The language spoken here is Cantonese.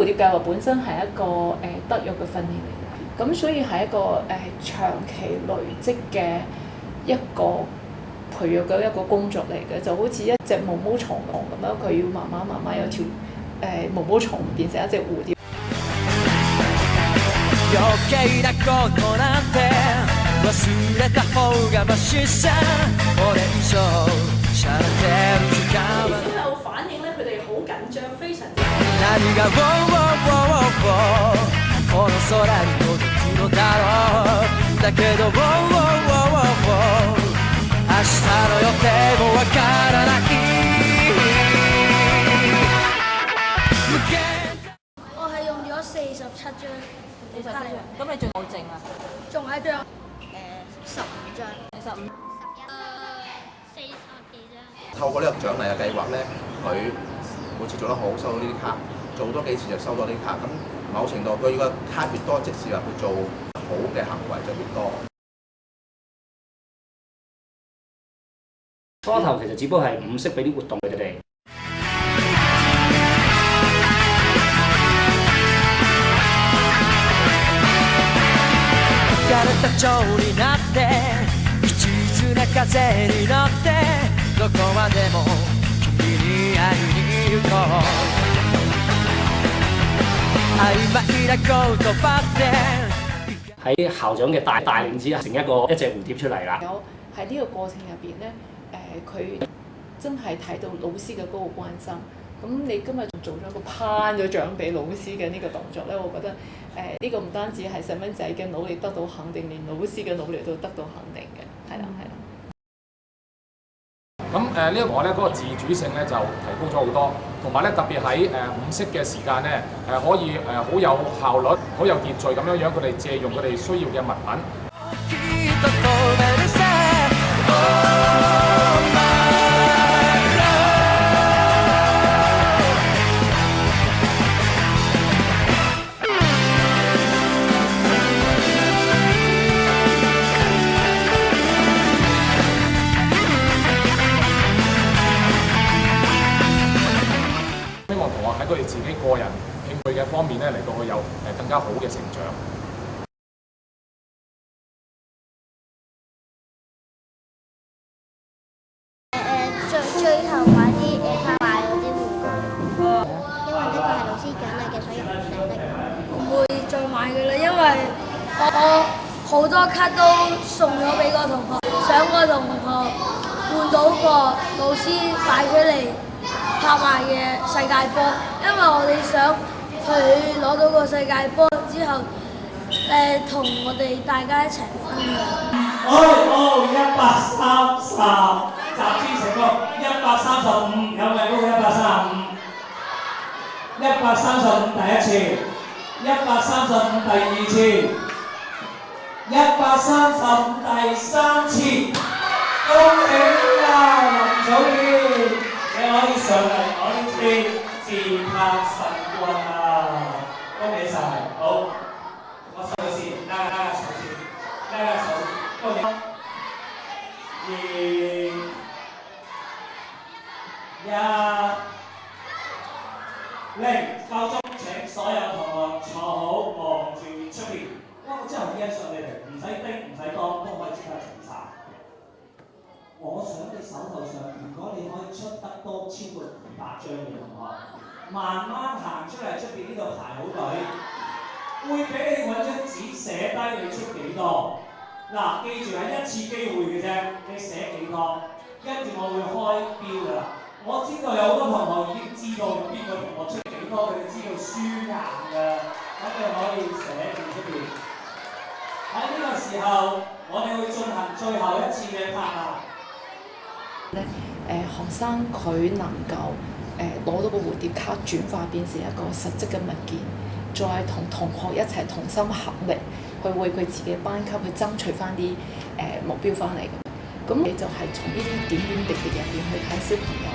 蝴蝶計劃本身係一個德育嘅訓練嚟嘅，咁所以係一個長期累積嘅一個培育嘅一個工作嚟嘅，就好似一隻毛毛蟲咁樣，佢要慢慢有條毛毛蟲變成一隻蝴蝶。之後反應咧，佢哋好緊張，非常之。我係用咗47張卡嚟，咁你仲有剩啊？仲係一張15張。15。40幾張。透過呢個獎勵嘅計劃咧，佢每次做得好，收到呢啲卡，做多幾次就收到呢啲卡。咁某程度佢個卡越多，即使話佢做好嘅行為就越多。初頭其實只不過係五色俾啲活動佢哋。喺校長嘅帶領之下，成一隻蝴蝶出嚟啦。有喺呢個過程入邊咧，佢真係睇到老師嘅嗰個關心。咁你今日仲做咗一個頒咗獎俾老師嘅呢個動作咧，我覺得呢個唔單止係細蚊仔嘅努力得到肯定，連老師嘅努力都得到肯定嘅，係啦。咁呢一個咧嗰個自主性咧就提高咗好多，同埋咧特別喺午息嘅時間咧可以好有效率、好有秩序咁樣佢哋借用佢哋需要嘅物品。喺佢哋自己個人興趣嘅方面咧，嚟到去有更加好嘅成長。最後買啲拍賣嗰啲玩具，因為呢個係老師獎勵嘅，所以唔捨得。唔會再買嘅啦，因為我好多卡都送咗俾個同學，想個同學換到個老師擺出嚟拍賣嘅世界波，因為我哋想佢攞到個世界波之後，同我哋大家一齊分享。130，集資成功135，有咪高135？135第一次，135第二次，135第三次，恭喜啊林祖兒！你可以上嚟我呢邊自拍神棍啊！恭喜晒，好，我收咗先，拉下手先，恭喜2、1，零，夠鐘請所有同學坐好，望住出邊。哇！我真係好欣賞你哋，唔使叮，唔使當，都可以即刻整晒。我想你手頭上，如果你可以出得多超過200張嘅同學，慢慢行出嚟出邊呢度排好隊，會俾你揾張紙寫低你出幾多。嗱，記住係一次機會嘅啫，你寫幾多，跟住我會開標㗎啦。我知道有好多同學已經知道邊個同學出幾多，佢哋知道輸硬㗎，咁你可以寫住出邊。喺呢個時候，我哋會進行最後一次嘅拍賣。學生佢能夠攞到個蝴蝶卡轉化變成一個實質嘅物件，再同同學一齊同心合力去為佢自己班級去爭取翻啲目標翻嚟嘅。咁你就係從呢啲點點滴滴入邊去睇小朋友